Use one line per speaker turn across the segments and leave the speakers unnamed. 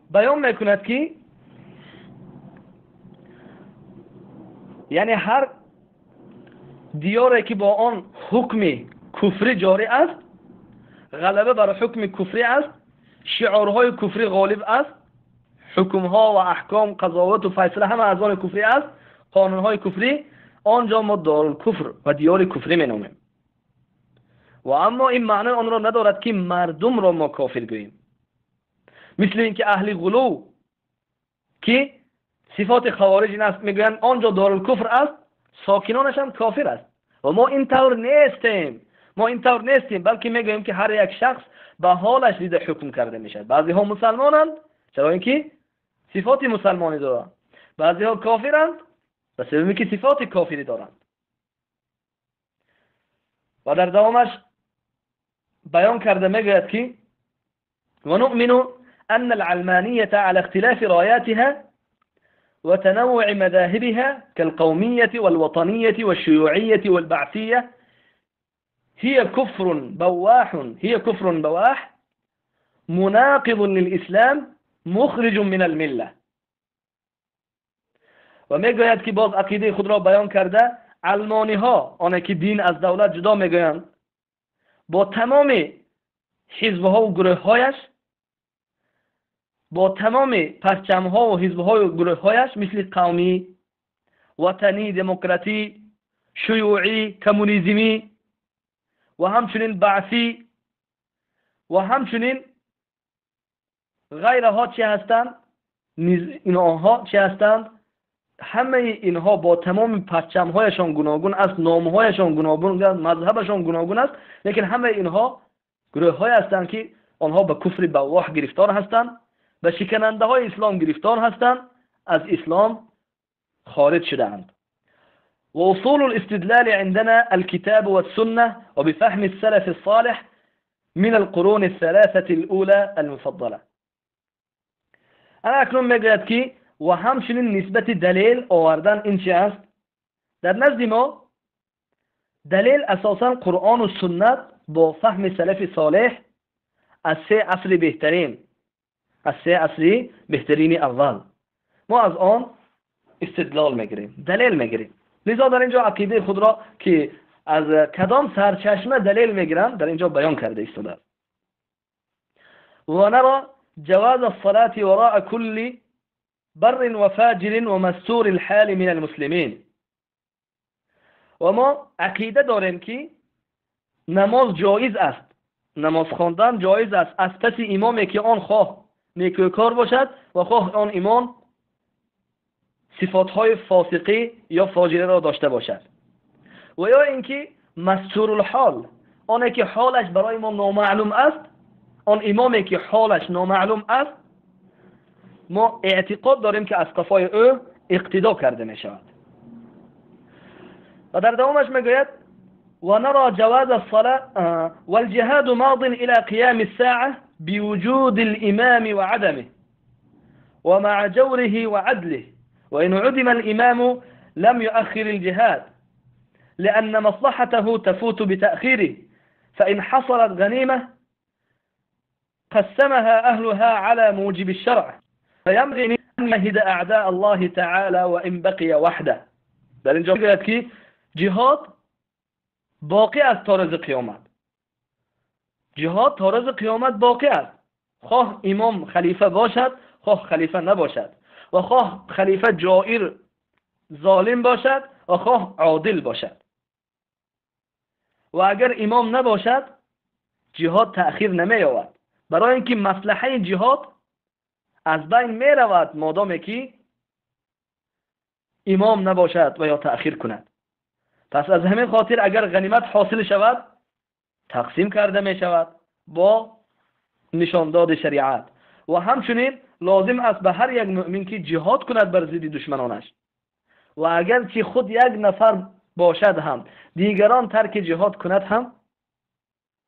بیان میکند که یعنی هر دیاری که با آن حکم کفری جاری است، غلبه بر حکم کفری است، شعارهای کفری غالب است، حکمها و احکام قضاوت و فیصله همه از آن کفری است، قانونهای کفری، آنجا ما دارالکفر و دیار کفری مینامیم. و اما این معنی آن را ندارد که مردم را ما کافر گوییم. مثل اینکه اهل غلو که صفات خوارج این است، میگویند آنجا دارالکفر است، ساکنانش هم کافر است. و ما این طور نیستیم، بلکه میگوییم که هر یک شخص به حالش دیده حکم کرده میشد. بعضی ها مسلمانند چرا اینکه صفات مسلمانی دارند، بعضی ها کافرند به سبب اینکه صفات کافری دارند. و در دوامش بیان کرده میگوید که و نؤمن ان العلمانیة على اختلاف راياتها وتنوع مذاهبها كالقومية والوطنية والشيوعية والبعثية هي كفر بواح مناقض للإسلام مخرج من الملة. و میگوید که باز عقیده خود را بیان کرده علمانی ها، آنها که دین از دولت جدا میگویند، با تمام حزبها و گروه هایش، با تمام پرچمها و حزبهای و گروه هایش، مثل قومی، وطنی، دموکراتی، شیوعی، کمونیسمی و همچنین بعثی و همچنین غیرها چه هستند، اینها چه هستند، همه اینها با تمام پرچمهایشان گوناگون است، نامهایشان گوناگون است، مذهبشان گوناگون است، لیکن همه اینها گروه های هستند که آنها به کفر بواح گرفتار هستند، به شکننده های اسلام گرفتار هستند، از اسلام خارج شدند. وأصول الاستدلال عندنا الكتاب والسنة وبفهم السلف الصالح من القرون الثلاثة الأولى المفضلة. انا اکنون میگوید که و همچنین نسبت دلیل آوردن این چی است؟ در نزد ما دلیل اساسا قرآن و سنت با فهم سلف صالح از سه عصر بهترین اول ما از آن استدلال میگیریم، دلیل میگیریم. لذا در اینجا عقیده خود را که از کدام سرچشمه دلیل میگیرن در اینجا بیان کرده ایستاده. و نرى جواز الصلاة وراء كل بر و فاجر و مستور الحال من المسلمین. و ما عقیده داریم که نماز جایز است، نماز خواندن جایز است از پس امامی که آن خواه نیکوکار باشد و خواه آن امام صفاتهای فاسقی یا فاجره را داشته باشد. و یا اینکه مستور الحال، آنی که حالش برای ما نامعلوم است، آن امامی که حالش نامعلوم است، ما اعتقاد داریم که از قفای او اقتدا کرده می شود. و در دوامش میگوید و نرى جواز الصلاة والجهاد ماض إلى قيام الساعة بوجود الإمام وعدمه ومع جوره وعدله، وإن عدم الإمام لم يؤخر الجهاد لأن مصلحته تفوت بتأخيره، فإن حصلت غنيمة قسمها أهلها على موجب الشرع، فينبغي أن نمهد أعداء الله تعالى وإن بقي وحده. در اینجا میگوید که جهاد باقی است تا روز قیامت. جهاد تا روز قیامت باقی است، خواه امام خلیفه باشد، خواه خلیفه نباشد، و خواه خلیفه جائر ظالم باشد و خواه عادل باشد. و اگر امام نباشد جهاد تأخیر نمی یابد، برای اینکه مصلحه جهاد از بین می رود مادامی که امام نباشد و یا تأخیر کند. پس از همین خاطر اگر غنیمت حاصل شود تقسیم کرده می شود با نشانداد شریعت. و همچنین لازم است به هر یک مؤمن که جهاد کند بر ضد دشمنانش، و اگر که خود یک نفر باشد هم دیگران ترک جهاد کند هم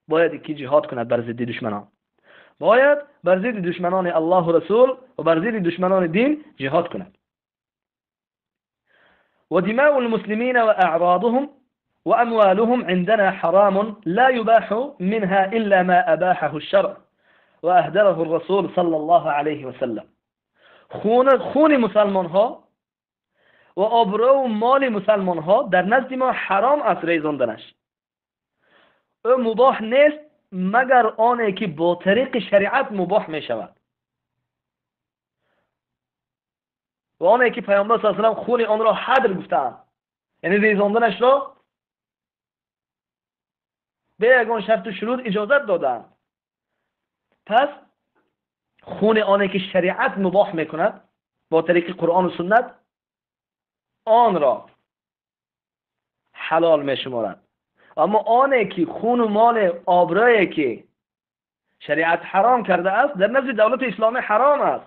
باید که جهاد کند بر ضد دشمنان، باید بر ضد دشمنان الله و رسول و بر ضد دشمنان دین جهاد کند. و دماء المسلمین و اعراضهم و اموالهم عندنا حرام لا يباح منها الا ما اباحه الشرع، و اهدره الرسول صلی الله علیه و سلم. خون مسلمان ها و آبرو و مال مسلمان ها در نزد ما حرام است ریزاندنش. او مباح نیست مگر آنی که با طریق شریعت مباح می شود و آنی که پیامبر صلی الله علیه و سلم خون آن را حدر گفتند، یعنی ریزاندنش را به یگان شرط و شروط اجازت دادند. پس خون آنی که شریعت مباح میکند با طریق قرآن و سنت آن را حلال میشمارد. اما آنی که خون و مال آبرویی که شریعت حرام کرده است در نزد دولت اسلامی حرام است.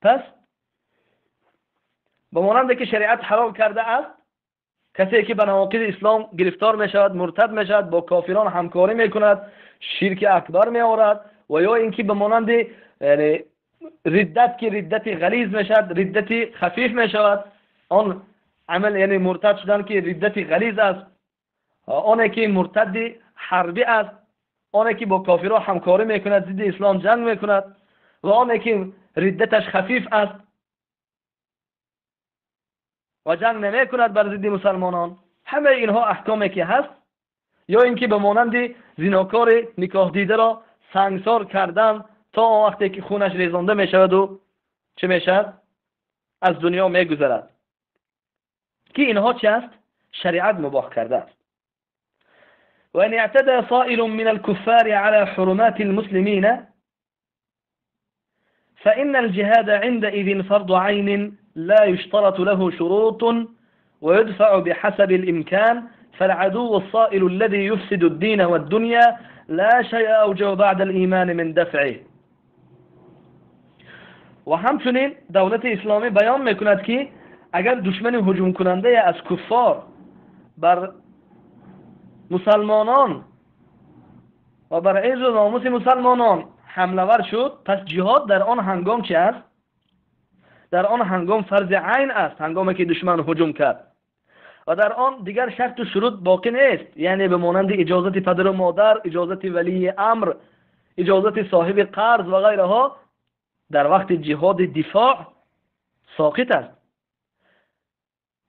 پس به مانند که شریعت حرام کرده است، کسی که به نواقض اسلام گرفتار می شود مرتد می شود، با کافران همکاری می کند، شرک اکبر می آورد، و یا اینکه به مانند یعنی ردت که ردت غلیظ می شود ردت خفیف می شود، آن عمل یعنی مرتد شدن که ردت غلیظ است، آنی که مرتد حربی است، آنی که با کافران همکاری می کند ضد اسلام جنگ می کند، و آنی که ردتش خفیف است و جنگ نمی کند بر ضد مسلمانان. همه اینها احکامی که هست، یا اینکه به مانند زناکار نکاح دیده را سنگسار کردن تا وقتی که خونش ریزانده می شود و چه می شود از دنیا می گذرد، که اینها چه است؟ شریعت مباح کرده است. و ان اعتدى صائل من الكفار على حرمات المسلمين فإن الجهاد عندئذ فرض عين لا يشترط له شروط ويدفع بحسب الإمكان، فالعدو الصائل الذي يفسد الدين والدنيا لا شيء أوجب بعد الإيمان من دفعه. و همچنین دولت اسلامی بیان میکند که اگر دشمن هجوم کننده از کفار بر مسلمانان و بر عز و ناموس مسلمانان حمله ور شد، پس جهاد در آن هنگام چه است؟ در آن هنگام فرض عین است، هنگامی که دشمن هجوم کرد، و در آن دیگر شرط و شروط باقی نیست، یعنی به مانند اجازت پدر و مادر، اجازت ولی امر، اجازت صاحب قرض و غیرها در وقت جهاد دفاع ساقط است.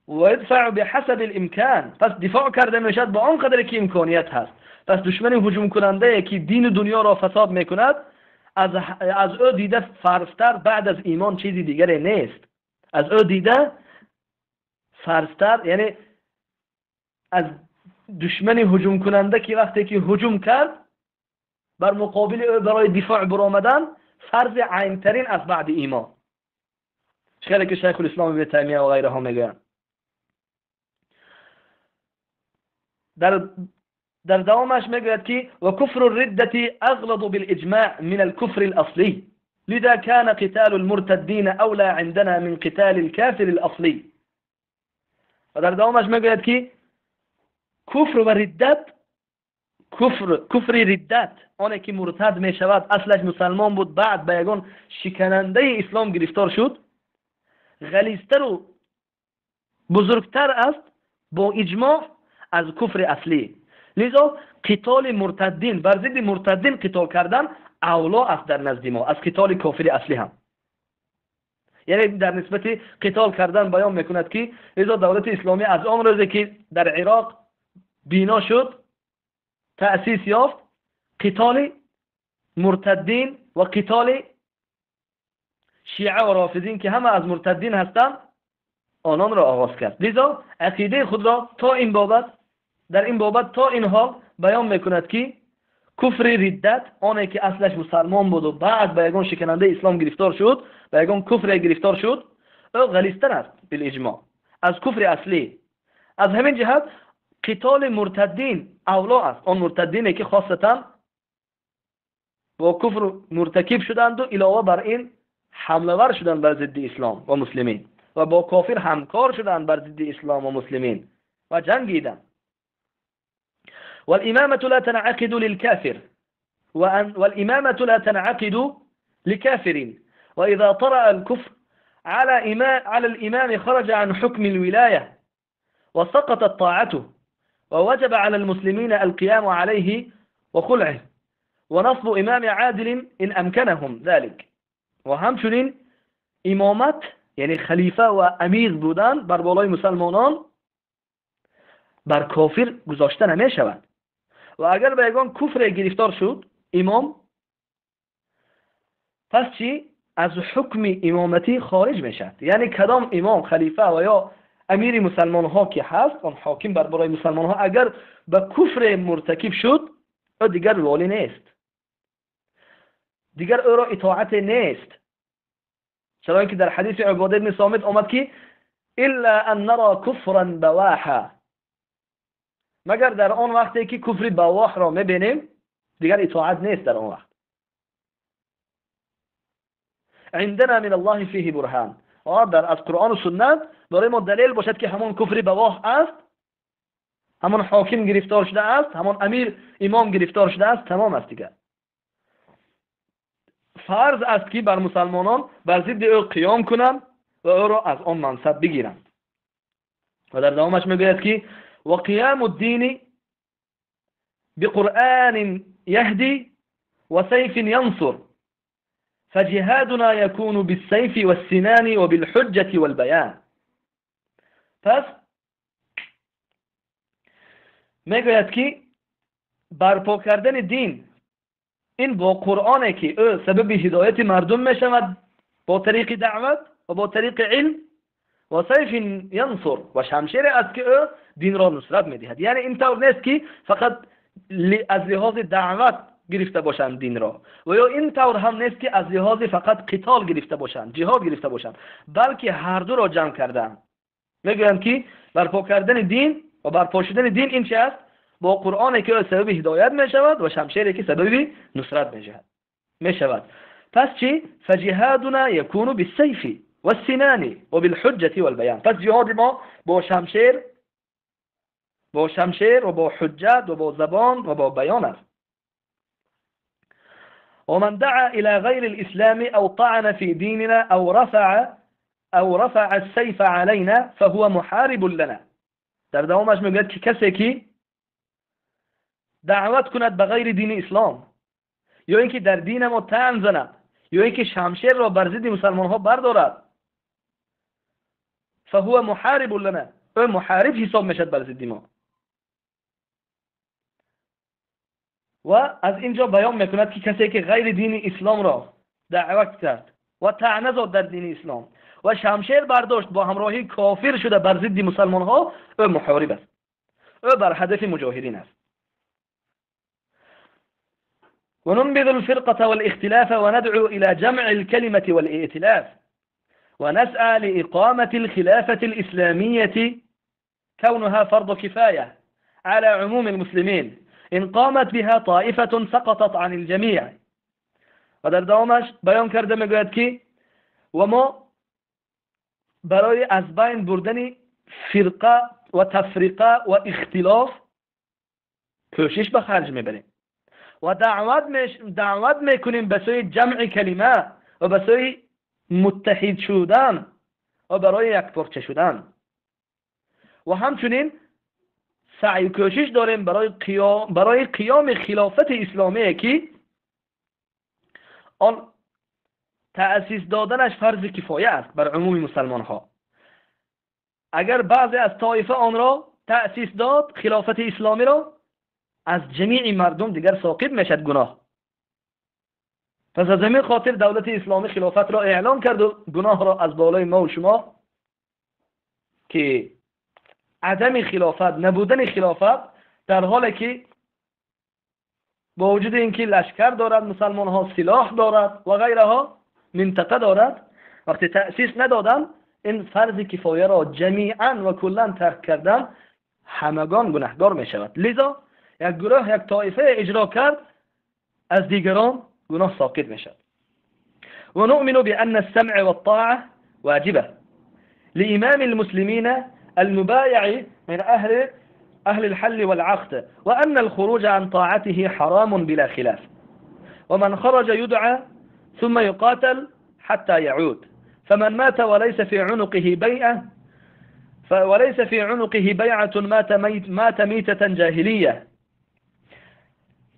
و ادفع بحسب الامکان، پس دفاع کرده میشد با آن قدر که امکانیت هست. پس دشمن هجوم کننده که دین و دنیا را فساد میکند، از او دیده فرضتر بعد از ایمان چیزی دیگری نیست. از او دیده فرضتر، یعنی از دشمن هجوم کننده که وقتی که هجوم کرد بر مقابل او برای دفاع برآمدن فرض عین ترین از بعد ایمان. خیلی که شیخ الاسلام ابن تیمیه و غیرها میگن. در دوامش میگوید که و کفر الردة اغلظ بالاجماع من الكفر الاصلی لذا كان قتال المرتدين اولى عندنا من قتال الكافر الاصلی. و در دوامش میگوید که کفر و ردت، کفر ردت، آنی که مرتد می شود اصلش مسلمان بود بعد به یگان شکننده اسلام گرفتار شد، غلیظتر و بزرگتر است با اجماع از کفر اصلی. لذا قتال مرتدین، بر ضد مرتدین قتال کردن اولا است در نزد ما از قتال کافر اصلی هم. یعنی در نسبت قتال کردن بیان میکند که لذا دولت اسلامی از آن روزی که در عراق بینا شد تأسیس یافت، قتال مرتدین و قتال شیعه و رافضین که همه از مرتدین هستند آنان را آغاز کرد. لذا عقیده خود را تا این بابت در این بابت تا این حال بیان میکند که کفر ردت، آنی که اصلش مسلمان بود و بعد به یگان شکننده اسلام گرفتار شد، به یگان کفر گرفتار شد، او غلیظتر است بالاجماع از کفر اصلی. از همین جهت قتال مرتدین اولا است، آن مرتدینی که خاصتا با کفر مرتکب شدند و علاوه بر این حمله ور شدند بر ضد اسلام و مسلمین و با کافر همکار شدند بر ضد اسلام و مسلمین و جنگیدند. والإمامة لا تنعقد للكافر والإمامة لا تنعقد لكافر وإذا طرأ الكفر على الإمام خرج عن حكم الولاية وسقطت طاعته ووجب على المسلمين القيام عليه وخلعه ونصب إمام عادل إن أمكنهم ذلك. و همچنین امامت یعنی خلیفه و امیر بودن بر بالای مسلمانان بر کافر گذاشته نمی شود. و اگر به یگان کفر گرفتار شد امام، پس چی؟ از حکم امامتی خارج می شد. یعنی کدام امام، خلیفه و یا امیر مسلمان ها که هست، اون حاکم بر بالای مسلمان ها، اگر به کفر مرتکب شد او دیگر والی نیست، دیگر او را اطاعت نیست. چرا که در حدیث عباده بن صامت آمد که الا ان نرى کفرا بواحا، مگر در آن وقتی که کفر بواح را میبینیم دیگر اطاعت نیست. در آن وقت عندنا من الله فيه برهان، در از قرآن و سنت برای ما دلیل باشد که همون کفر بواح است، همون حاکم گرفتار شده است، همون امیر امام گرفتار شده است، تمام است دیگر. فرض است که بر مسلمانان بر ضد او قیام کنند و او را از آن منصب بگیرند. و در دوامش میگوید که و قیام الدین بقرآن یهدی و سیف ینصر فجهادنا يكون بالسيف والسنان وبالحجة والبيان. پس میگوید که برپا کردن دین این با قرآنه که او سبب هدایت مردم می شود با طریق دعوت و با طریق علم، و سیف ینصر و شمشیر است که او دین را نصرت می دهد. یعنی این طور نیست که فقط از لحاظ دعوت گرفته باشند دین را، و یا این طور هم نیست که از لحاظ فقط قتال گرفته باشند، جهاد گرفته باشند، بلکه هر دو را جمع کردن. میگویند که برپا کردن دین و برپا شدن دین این چه است؟ با قرآنی که سبب هدایت می شود و شمشیری که سبب نصرت می شود. پس چی؟ فجهادنا یکون بالسیف والسنان وبالحجة والبیان. پس جهاد ما با شمشیر و با حجت و با زبان و با بیان است. ومن دعا إلى غير الإسلام أو طعن في ديننا أو رفع السيف علينا فهو محارب لنا. در دوامش میگوید که کسی که دعوت کند به غیر دین اسلام، یا اینکه در دین ما طعن زند، یا اینکه شمشیر را بر ضد مسلمان ها بردارد، فهو محارب لنا، او محارب حساب میشد بر ضد ما. و از اینجا بیان میکند که کسی که غیر دین اسلام را دعوت کرد و طعنه زد در دین اسلام و شمشیر برداشت با همراهی کافر شده بر ضد مسلمان ها، او محارب است، او بر هدف مجاهدین است. وننبذ الفرقة والاختلاف وندعو إلى جمع الكلمة والائتلاف ونسعى لإقامة الخلافة الإسلامية كونها فرض كفاية على عموم المسلمين إن قامت بها طائفة سقطت عن الجميع. و در دوامش بیان کرده میگوید که و ما برای از بین بردن فرقه و تفریقه و اختلاف کوشش به خرج میبریم و دعوت میکنیم به سوی جمع کلمه و به سوی متحد شدن و برای یک پارچه شدن. و همچنین سعی و کوشش داریم برای قیام خلافت اسلامی که آن تأسیس دادنش فرض کفایه است بر عموم مسلمان ها. اگر بعضی از طایفه آن را تأسیس داد، خلافت اسلامی را، از جمیع مردم دیگر ساقط میشد گناه. پس از همین خاطر دولت اسلامی خلافت را اعلام کرد و گناه را از بالای ما و شما که عدم خلافت، نبودن خلافت، در حالی که با وجود اینکه لشکر دارد، مسلمان ها سلاح دارد و غیره ها، منطقه دارد، وقتی تأسیس ندادن این فرض کفایه را جمیعا و کلا ترک کردن همگان گناهگار می شود. لذا یک گروه، یک طایفه اجرا کرد، از دیگران گناه ساقط می شود. و نؤمن بأن السمع والطاعة واجبة لإمام المسلمين المبايع من أهل الحل والعقد، وأن الخروج عن طاعته حرام بلا خلاف، ومن خرج يدعى ثم يقاتل حتى يعود، فمن مات وليس في عنقه بيعة وليس في عنقه بيعة مات میتة جاهلیه.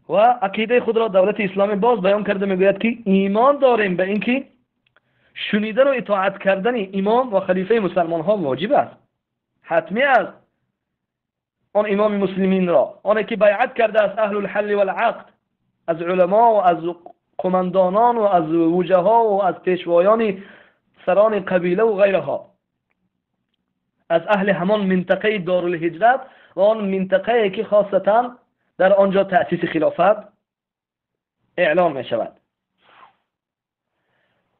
و عقیده خود را دولت اسلامی باز بیان کرده، میگوید که ایمان داریم به اینکه شنیدن و اطاعت کردن امام و خلیفه مسلمان ها واجب است، حتمی است. آن امام مسلمین را، آنی که بیعت کرده از اهل الحل والعقد، از علما و از قماندانان و از وجها و از پیشوایان سران قبیله و غیرها، از اهل همان منطقه دارالهجرت و آن منطقه که خاصتا در آنجا تأسیس خلافت اعلان می شود.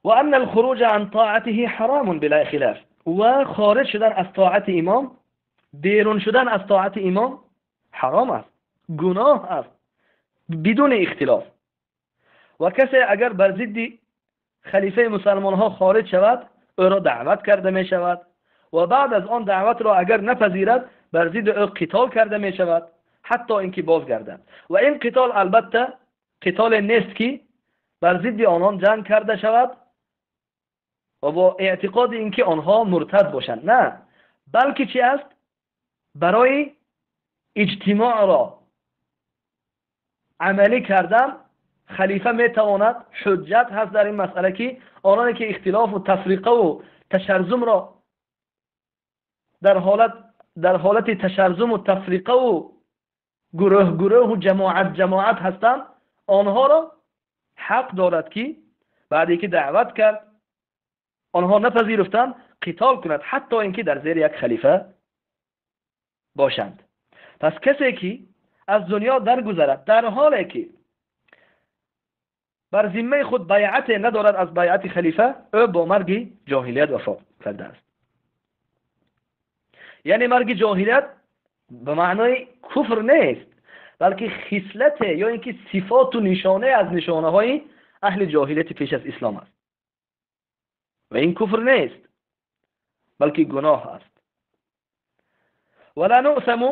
و ان الخروج عن طاعته حرام بلا خلاف. و خارج شدن از طاعت امام، بیرون شدن از طاعت امام حرام است، گناه است بدون اختلاف. و کسی اگر بر ضد خلیفه مسلمان ها خارج شود، او را دعوت کرده می شود و بعد از آن دعوت را اگر نپذیرد، بر ضد او قتال کرده می شود حتی اینکه بازگردد. و این قتال البته قتال نیست که بر ضد آنان جنگ کرده شود و با اعتقاد اینکه آنها مرتد باشند، نه، بلکه چی است؟ برای اجتماع را عملی کردن. خلیفه می تواند، حجت هست در این مسئله که آنانی که اختلاف و تفریقه و تشرذم را در حالت تشرذم و تفریقه و گروه و جماعت هستند، آنها را حق دارد که بعدی که دعوت کرد آنها نپذیرفتند قتال کند، حتی اینکه در زیر یک خلیفه باشند. پس کسی که از دنیا درگذرد در حالی که بر ذمه خود بیعت ندارد از بیعت خلیفه، او با مرگ جاهلیت وفات کرده است. یعنی مرگ جاهلیت به معنای کفر نیست، بلکه خصلت یا اینکه صفات و نشانه از نشانه های اهل جاهلیت پیش از اسلام است و این کفر نیست بلکه گناه است. ولا نؤثم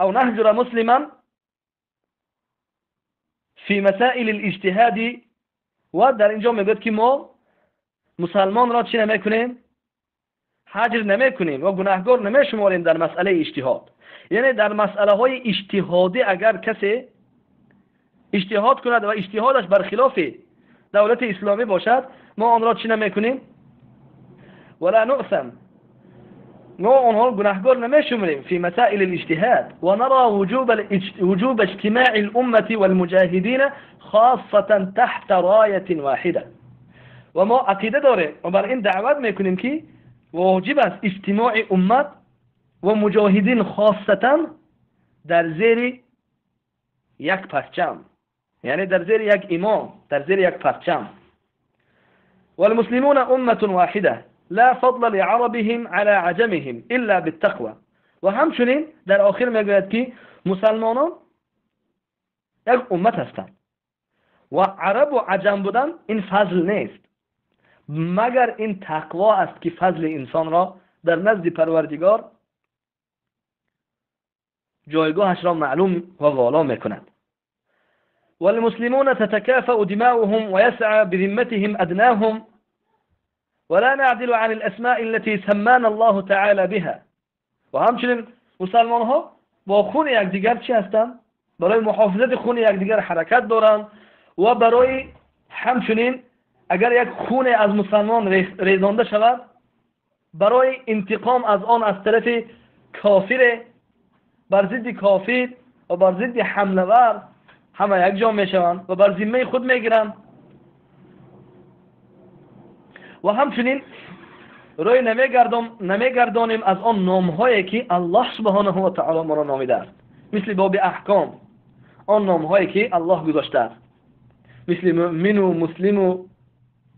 او نهجر مسلما فی مسائل الاجتهاد. و در اینجا میگوید که ما مسلمان را چی نمیکنیم؟ هجر نمیکنیم و گناهگار نمیشماریم در مسئله اجتهاد. یعنی در مسئله های اجتهادی اگر کسی اجتهاد کند و اجتهادش برخلاف دولت اسلامی باشد، ما آن را چی نمیکنیم؟ ولا نؤثم، ما آنها گناهگار نمیشماریم فی مسائل الاجتهاد و نرى وجوب اجتماع الامه والمجاهدین خاصة تحت رايه واحده. و ما عقیده داریم و بر این دعوت میکنیم که واجب است اجتماع امت و مجاهدین خاصتا در زیر یک پرچم، یعنی در زیر یک امام، در زیر یک پرچم. والمسلمون امه واحده لا فضل لعربهم على عجمهم الا بالتقوى. و همچنین در آخر میگوید که مسلمانان یک امت هستند و عرب و عجم بودن این فضل نیست مگر این تقوا است که فضل انسان را در نزد پروردگار جایگاهش را معلوم و والا میکند. والمسلمون تتكافأ دماؤهم ويسعى بذمتهم أدناهم ولا نعدل عن الأسماء التي سمانا الله تعالى بها. و همچنین مسلمان ها با خون یکدیگر چی هستند؟ برای محافظت خون یکدیگر حرکت دارند و برای همچنین اگر یک خون از مسلمان ریزانده شود، برای انتقام از آن از طرف کافر، بر ضد کافر و بر ضد حمله ور همه یک جا میشوند و بر ذمه خود میگیرند. و همچنین روی نمیگردانیم از آن نامهایی که الله سبحانه و تعالی ما را نامیده است، مثل باب احکام، آن نامهایی که الله گذاشته است، مثل مؤمن و مسلم و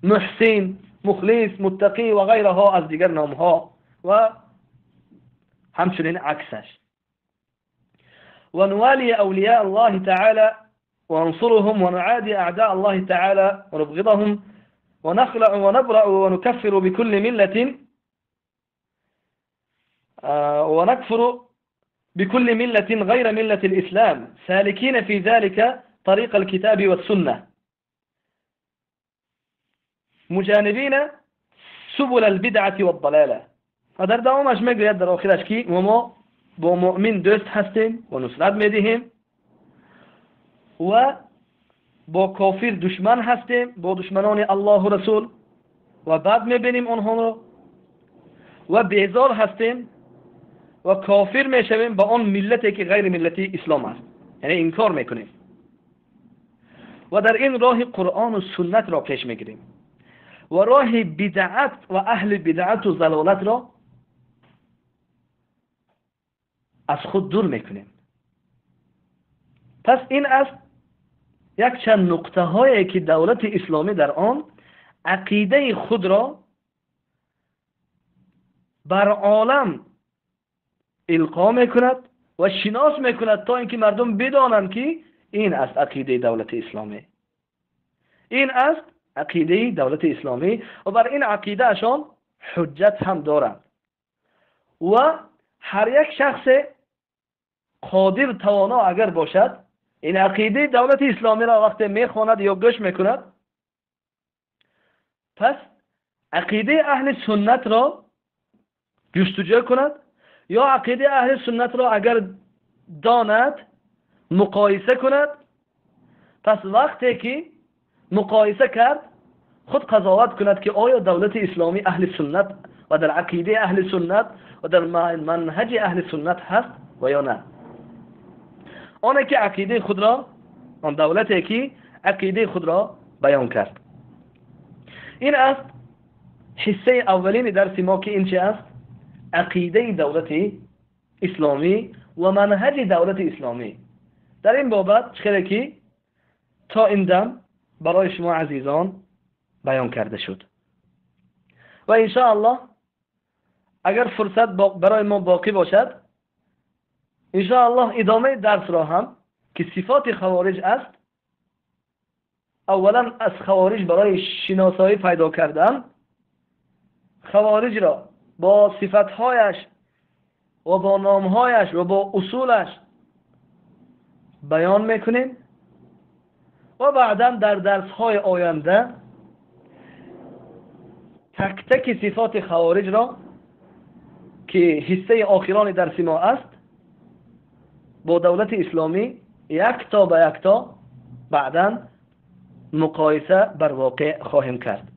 محسن، مخلص، متقی و غیرها از دیگر نامها و همچنین عکسش. و نوالی اولیاء الله تعالی وننصرهم ونعادي أعداء الله تعالى ونبغضهم ونخلع ونبرأ ونكفر بكل ملة ونكفر بكل ملة غير ملة الإسلام سالكين في ذلك طريق الكتاب والسنة مجانبين سبل البدعة والضلالة. و در دوامش میگوید در آخرش که ما با مؤمن دوست هستیم و نصرت میدهیم و با کافر دشمن هستیم، با دشمنان الله و رسول و بعد میبینیم آنها را و بیزار هستیم و کافر میشویم با آن ملتی که غیر ملتی اسلام است، یعنی انکار میکنیم و در این راه قرآن و سنت را پیش میگیریم و راه بدعت و اهل بدعت و ضلالت را از خود دور میکنیم. پس این است یک چند نقطه هایی که دولت اسلامی در آن عقیده خود را بر عالم القا میکند و شناس میکند تا اینکه مردم بدانند که این است عقیده دولت اسلامی، این است عقیده دولت اسلامی و بر این عقیده اشان حجت هم دارند و هر یک شخص قادر توانا اگر باشد این عقیده دولت اسلامی را وقتی میخواند یا گوش میکند، پس عقیده اهل سنت را جستجو کند یا عقیده اهل سنت را اگر داند مقایسه کند. پس وقتی که مقایسه کرد خود قضاوت کند که آیا دولت اسلامی اهل سنت و در عقیده اهل سنت و در منهج اهل سنت هست و یا نه. آنه که عقیده خود را، آن دولتی که عقیده خود را بیان کرد. این است حصه اولین درس ما که این چه است؟ عقیده دولت اسلامی و منهج دولت اسلامی. در این بابت چخیره که تا این دم برای شما عزیزان بیان کرده شد و انشاءالله اگر فرصت برای ما باقی باشد انشاءالله ادامه درس را هم که صفات خوارج است، اولا از خوارج برای شناسایی پیدا کردن خوارج را با صفتهایش و با نامهایش و با اصولش بیان میکنیم و بعدا در درسهای آینده تک تک صفات خوارج را که حصه آخران درس ما است با دولت اسلامی یک تا به یک تا بعدا مقایسه بر واقع خواهیم کرد.